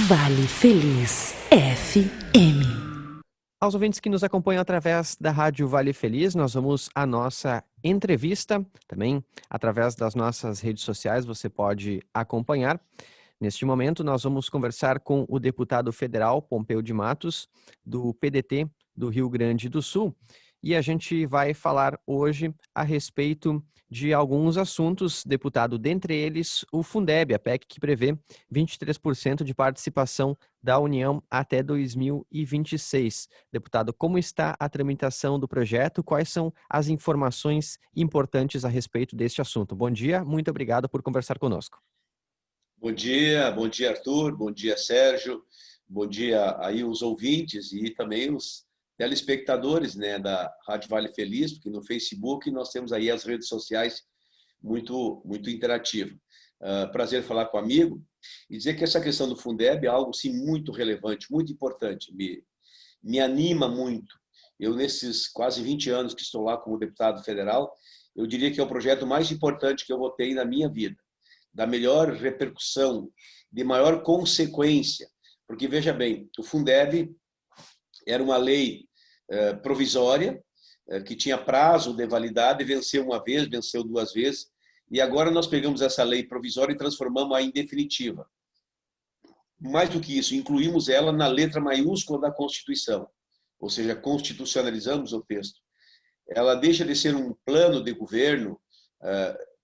Vale Feliz FM. Aos ouvintes que nos acompanham através da Rádio Vale Feliz, nós vamos à nossa entrevista, também através das nossas redes sociais, você pode acompanhar. Neste momento, nós vamos conversar com o deputado federal Pompeu de Matos, do PDT do Rio Grande do Sul, e a gente vai falar hoje a respeito de alguns assuntos, deputado, dentre eles o Fundeb, a PEC que prevê 23% de participação da União até 2026. Deputado, como está a tramitação do projeto? Quais são as informações importantes a respeito deste assunto? Bom dia, muito obrigado por conversar conosco. Bom dia Arthur, bom dia Sérgio, bom dia aí os ouvintes e também os telespectadores, né, da Rádio Vale Feliz, porque no Facebook nós temos aí as redes sociais muito interativas. Prazer falar com o amigo e dizer que essa questão do Fundeb é algo sim muito relevante, muito importante, me anima muito. Eu, nesses quase 20 anos que estou lá como deputado federal, eu diria que é o projeto mais importante que eu votei na minha vida, da melhor repercussão, de maior consequência, porque, veja bem, o Fundeb era uma lei provisória, que tinha prazo de validade, venceu uma vez, venceu duas vezes, e agora nós pegamos essa lei provisória e transformamos-a em definitiva. Mais do que isso, incluímos ela na letra maiúscula da Constituição, ou seja, constitucionalizamos o texto. Ela deixa de ser um plano de governo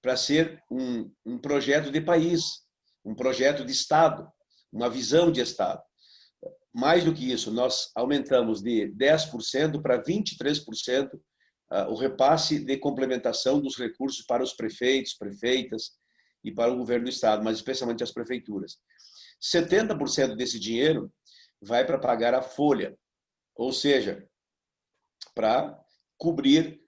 para ser um projeto de país, um projeto de Estado, uma visão de Estado. Mais do que isso, nós aumentamos de 10% para 23% o repasse de complementação dos recursos para os prefeitos, prefeitas e para o governo do Estado, mas especialmente as prefeituras. 70% desse dinheiro vai para pagar a folha, ou seja, para cobrir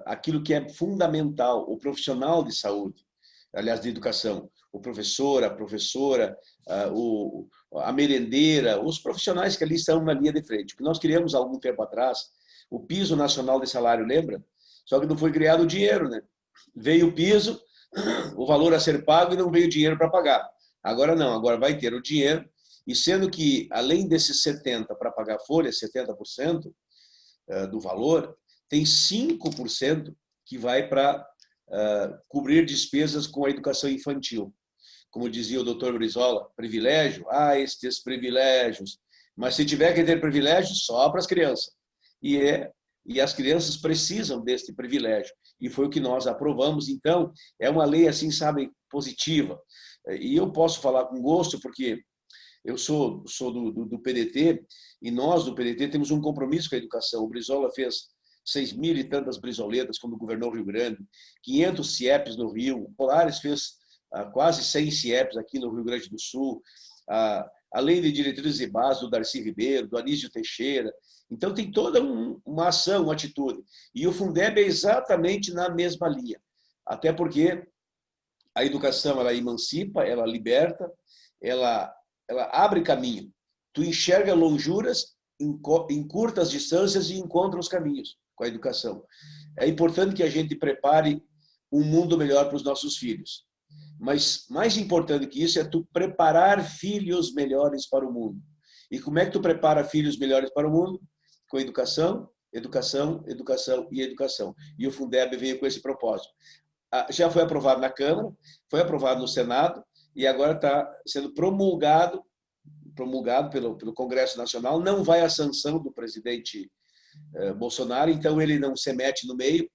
aquilo que é fundamental, o profissional de saúde, aliás, de educação, o professor, a professora, a merendeira, os profissionais que ali estão na linha de frente. Nós criamos há algum tempo atrás o Piso Nacional de Salário, lembra? Só que não foi criado o dinheiro, né? Veio o piso, o valor a ser pago e não veio dinheiro para pagar. Agora não, agora vai ter o dinheiro, e sendo que, além desses 70% para pagar a folha, 70% do valor, tem 5% que vai para cobrir despesas com a educação infantil. Como dizia o doutor Brizola, privilégio? Estes privilégios. Mas se tiver que ter privilégio, só para as crianças. E as crianças precisam deste privilégio. E foi o que nós aprovamos. Então, é uma lei, assim, sabe, positiva. E eu posso falar com gosto, porque eu sou do PDT, e nós do PDT temos um compromisso com a educação. O Brizola fez 6.000 e tantas brisoletas quando governou o Rio Grande, 500 CIEPs no Rio, o Polaris fez quase 100 CIEPs aqui no Rio Grande do Sul, a lei de diretrizes e bases do Darcy Ribeiro, do Anísio Teixeira. Então tem toda uma ação, uma atitude. E o Fundeb é exatamente na mesma linha, até porque a educação ela emancipa, ela liberta, ela abre caminho. Tu enxerga lonjuras, encurta as distâncias e encontra os caminhos com a educação. É importante que a gente prepare um mundo melhor para os nossos filhos. Mas mais importante que isso é tu preparar filhos melhores para o mundo. E como é que tu prepara filhos melhores para o mundo? Com educação, educação, educação e educação. E o Fundeb veio com esse propósito. Já foi aprovado na Câmara, foi aprovado no Senado e agora está sendo promulgado pelo Congresso Nacional. Não vai à sanção do presidente Bolsonaro, então ele não se mete no meio.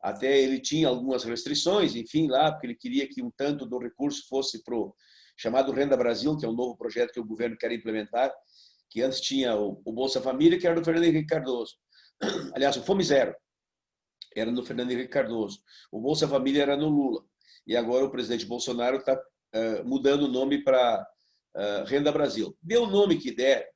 Até ele tinha algumas restrições, enfim, lá, porque ele queria que um tanto do recurso fosse para o chamado Renda Brasil, que é um novo projeto que o governo quer implementar, que antes tinha o Bolsa Família, que era do Fernando Henrique Cardoso. Aliás, o Fome Zero era no Fernando Henrique Cardoso. O Bolsa Família era no Lula. E agora o presidente Bolsonaro está mudando o nome para Renda Brasil. Dê o nome que der,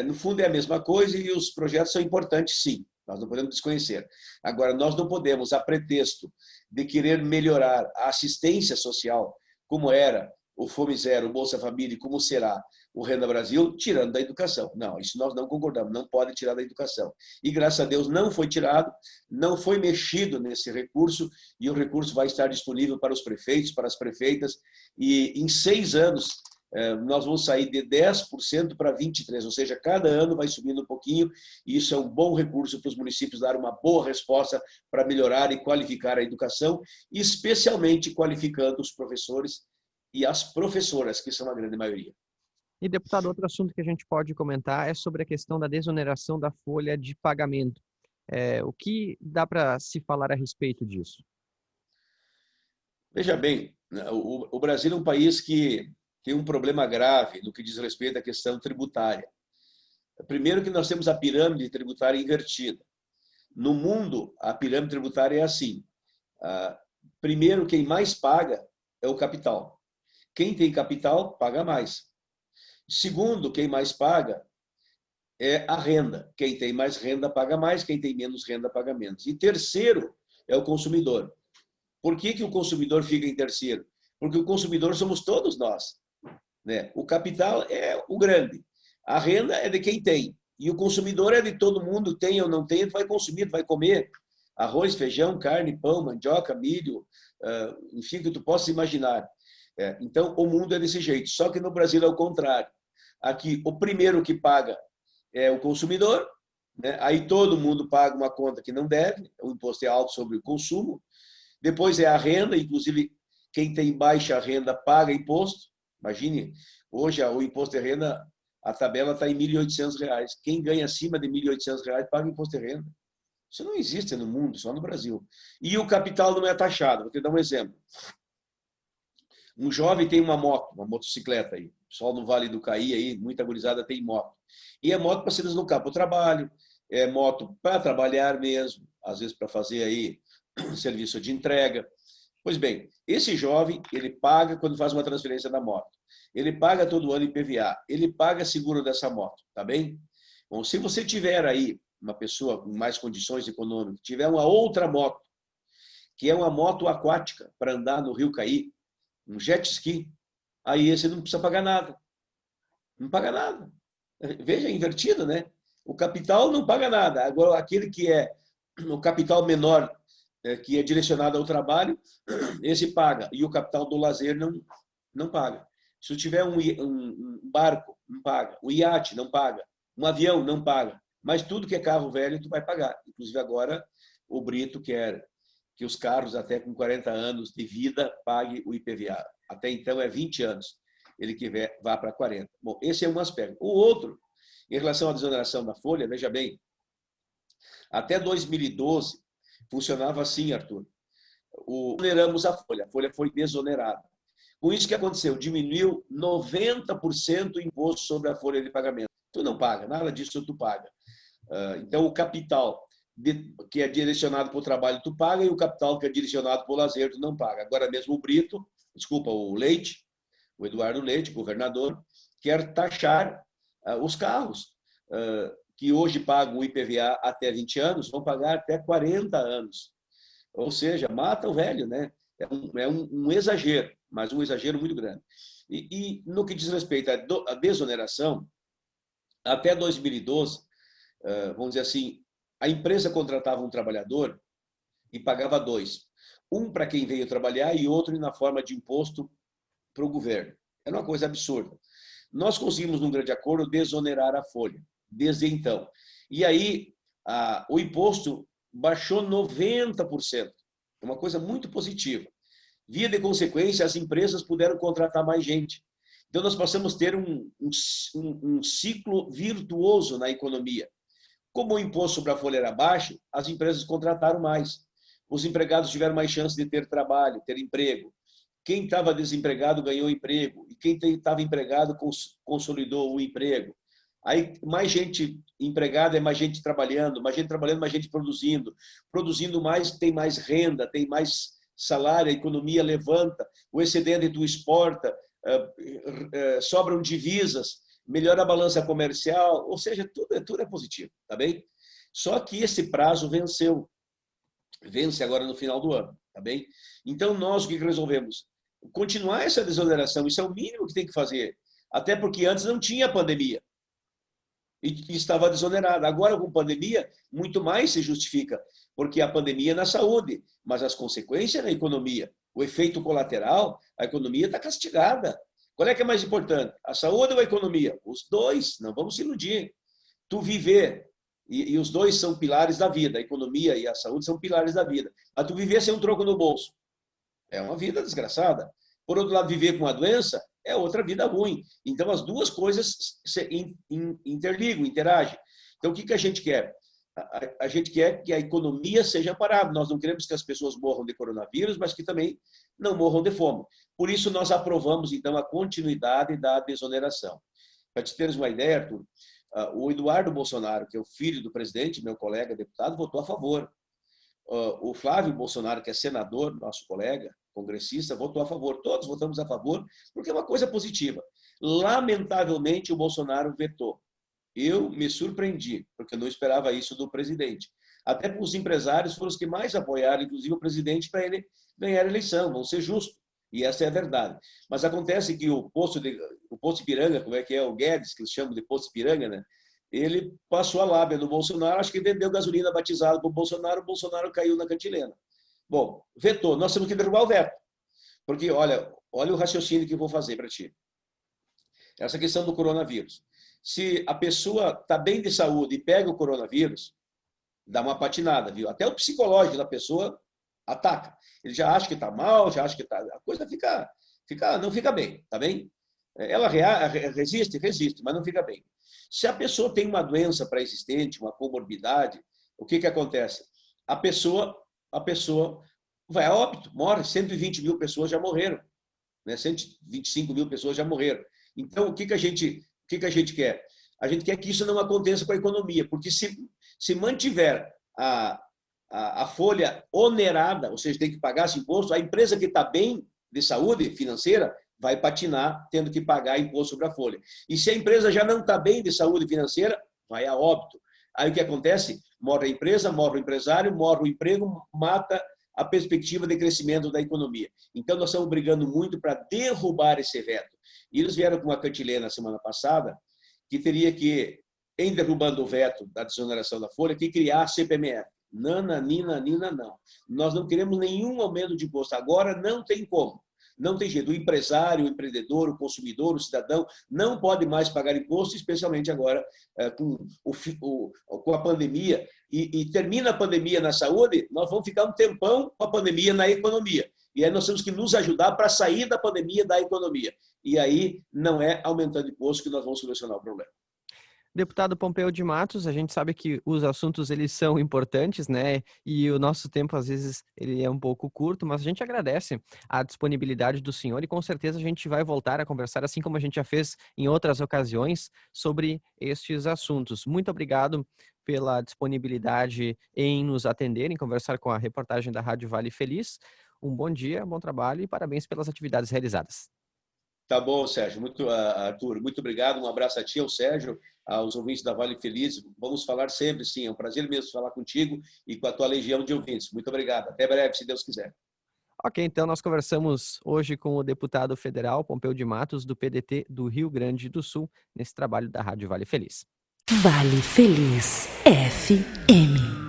no fundo é a mesma coisa e os projetos são importantes, sim. Nós não podemos desconhecer. Agora, nós não podemos, a pretexto de querer melhorar a assistência social, como era o Fome Zero, o Bolsa Família e como será o Renda Brasil, tirando da educação. Não, isso nós não concordamos, não pode tirar da educação. E, graças a Deus, não foi tirado, não foi mexido nesse recurso, e o recurso vai estar disponível para os prefeitos, para as prefeitas, e em 6 anos nós vamos sair de 10% para 23%, ou seja, cada ano vai subindo um pouquinho, e isso é um bom recurso para os municípios dar uma boa resposta para melhorar e qualificar a educação, especialmente qualificando os professores e as professoras, que são a grande maioria. E, deputado, outro assunto que a gente pode comentar é sobre a questão da desoneração da folha de pagamento. O que dá para se falar a respeito disso? Veja bem, o Brasil é um país que tem um problema grave no que diz respeito à questão tributária. Primeiro que nós temos a pirâmide tributária invertida. No mundo, a pirâmide tributária é assim. Primeiro, quem mais paga é o capital. Quem tem capital, paga mais. Segundo, quem mais paga é a renda. Quem tem mais renda, paga mais. Quem tem menos renda, paga menos. E terceiro é o consumidor. Por que o consumidor fica em terceiro? Porque o consumidor somos todos nós, né? O capital é o grande. A renda é de quem tem. E o consumidor é de todo mundo, tem ou não tem, tu vai consumir, tu vai comer arroz, feijão, carne, pão, mandioca, milho, enfim, que tu possa imaginar. Então, o mundo é desse jeito. Só que no Brasil é o contrário. Aqui, o primeiro que paga é o consumidor, né? Aí todo mundo paga uma conta que não deve, o imposto é alto sobre o consumo. Depois é a renda, inclusive quem tem baixa renda paga imposto. Imagine, hoje o imposto de renda, a tabela está em R$ 1.800. Quem ganha acima de R$ 1.800 paga imposto de renda. Isso não existe no mundo, só no Brasil. E o capital não é taxado. Vou te dar um exemplo. Um jovem tem uma moto, uma motocicleta aí. O pessoal no Vale do Caí, aí, muita gurizada tem moto. E é moto para se deslocar para o trabalho, é moto para trabalhar mesmo, às vezes para fazer aí serviço de entrega. Pois bem, esse jovem, ele paga quando faz uma transferência da moto. Ele paga todo ano IPVA. Ele paga seguro dessa moto, tá bem? Bom, se você tiver aí uma pessoa com mais condições econômicas, tiver uma outra moto, que é uma moto aquática para andar no Rio Caí, um jet ski, aí esse não precisa pagar nada. Não paga nada. Veja, invertido, né? O capital não paga nada. Agora, aquele que é o capital menor, que é direcionado ao trabalho, esse paga. E o capital do lazer não paga. Se tu tiver um barco, não paga. Um iate, não paga. Um avião, não paga. Mas tudo que é carro velho, tu vai pagar. Inclusive agora, o Brito quer que os carros até com 40 anos de vida paguem o IPVA. Até então é 20 anos. Ele que vá para 40. Bom, esse é um aspecto. O outro, em relação à desoneração da folha, veja bem, até 2012 funcionava assim, Arthur. Oneramos a folha foi desonerada. Com isso, o que aconteceu? Diminuiu 90% o imposto sobre a folha de pagamento. Tu não paga, nada disso tu paga. Então, o capital que é direcionado para o trabalho, tu paga, e o capital que é direcionado para o lazer, tu não paga. Agora mesmo o Leite, o Eduardo Leite, governador, quer taxar os carros, que hoje pagam o IPVA até 20 anos, vão pagar até 40 anos. Ou seja, mata o velho, né? É um exagero, mas um exagero muito grande. E no que diz respeito à desoneração, até 2012, vamos dizer assim, a empresa contratava um trabalhador e pagava dois. Um para quem veio trabalhar e outro na forma de imposto para o governo. Era uma coisa absurda. Nós conseguimos, num grande acordo, desonerar a folha, desde então. E aí, o imposto baixou 90%. É uma coisa muito positiva. Via de consequência, as empresas puderam contratar mais gente. Então, nós passamos a ter um ciclo virtuoso na economia. Como o imposto sobre a folha era baixo, as empresas contrataram mais. Os empregados tiveram mais chance de ter trabalho, ter emprego. Quem estava desempregado ganhou emprego. E quem estava empregado consolidou o emprego. Aí, mais gente empregada é mais gente trabalhando, mais gente produzindo. Produzindo mais, tem mais renda, tem mais salário, a economia levanta, o excedente tu exporta, sobram divisas, melhora a balança comercial, ou seja, tudo é positivo, tá bem? Só que esse prazo venceu. Vence agora no final do ano, tá bem? Então, nós o que resolvemos? Continuar essa desoneração, isso é o mínimo que tem que fazer. Até porque antes não tinha pandemia. E estava desonerada. Agora, com pandemia, muito mais se justifica, porque a pandemia é na saúde, mas as consequências na economia, o efeito colateral, a economia está castigada. Qual é que é mais importante? A saúde ou a economia? Os dois, não vamos se iludir. Tu viver, e os dois são pilares da vida, a economia e a saúde são pilares da vida. Mas tu viver sem um troco no bolso é uma vida desgraçada. Por outro lado, viver com uma doença é outra vida ruim. Então, as duas coisas se interligam, interagem. Então, o que a gente quer? A gente quer que a economia seja parada. Nós não queremos que as pessoas morram de coronavírus, mas que também não morram de fome. Por isso, nós aprovamos, então, a continuidade da desoneração. Para te teres uma ideia, Arthur, o Eduardo Bolsonaro, que é o filho do presidente, meu colega deputado, votou a favor. O Flávio Bolsonaro, que é senador, nosso colega, congressista, votou a favor. Todos votamos a favor, porque é uma coisa positiva. Lamentavelmente, o Bolsonaro vetou. Eu me surpreendi, porque eu não esperava isso do presidente. Até porque os empresários foram os que mais apoiaram, inclusive o presidente, para ele ganhar a eleição, vão ser justos. E essa é a verdade. Mas acontece que o posto Ipiranga, como é que é o Guedes, que eles chamam de posto Ipiranga, né? Ele passou a lábia do Bolsonaro, acho que vendeu gasolina batizada para o Bolsonaro caiu na cantilena. Bom, vetou, nós temos que derrubar o veto. Porque, olha o raciocínio que eu vou fazer para ti. Essa questão do coronavírus. Se a pessoa está bem de saúde e pega o coronavírus, dá uma patinada, viu? Até o psicológico da pessoa ataca. Ele já acha que está mal, já acha que está... A coisa não fica bem, tá bem? Ela resiste, mas não fica bem. Se a pessoa tem uma doença pré-existente, uma comorbidade, o que acontece? A pessoa vai a óbito, morre. 120 mil pessoas já morreram, né? 125 mil pessoas já morreram. Então, o que a gente quer? A gente quer que isso não aconteça com a economia, porque se mantiver a folha onerada, ou seja, tem que pagar esse imposto, a empresa que está bem de saúde financeira vai patinar tendo que pagar imposto sobre a folha. E se a empresa já não está bem de saúde financeira, vai a óbito. Aí o que acontece? Morre a empresa, morre o empresário, morre o emprego, mata a perspectiva de crescimento da economia. Então, nós estamos brigando muito para derrubar esse veto. E eles vieram com uma cantilena semana passada, que teria que, em derrubando o veto da desoneração da folha, que criar a CPMF. Nananina, não. Nós não queremos nenhum aumento de imposto. Agora não tem como. Não tem jeito. O empresário, o empreendedor, o consumidor, o cidadão não pode mais pagar imposto, especialmente agora com a pandemia. E termina a pandemia na saúde, nós vamos ficar um tempão com a pandemia na economia. E aí nós temos que nos ajudar para sair da pandemia da economia. E aí não é aumentando imposto que nós vamos solucionar o problema. Deputado Pompeu de Matos, a gente sabe que os assuntos eles são importantes, né? E o nosso tempo às vezes ele é um pouco curto, mas a gente agradece a disponibilidade do senhor e com certeza a gente vai voltar a conversar, assim como a gente já fez em outras ocasiões, sobre estes assuntos. Muito obrigado pela disponibilidade em nos atender, em conversar com a reportagem da Rádio Vale Feliz. Um bom dia, bom trabalho e parabéns pelas atividades realizadas. Tá bom, Sérgio. Arthur, muito obrigado. Um abraço a ti, ao Sérgio, aos ouvintes da Vale Feliz. Vamos falar sempre, sim. É um prazer mesmo falar contigo e com a tua legião de ouvintes. Muito obrigado. Até breve, se Deus quiser. Ok, então nós conversamos hoje com o deputado federal Pompeu de Matos, do PDT do Rio Grande do Sul, nesse trabalho da Rádio Vale Feliz. Vale Feliz FM.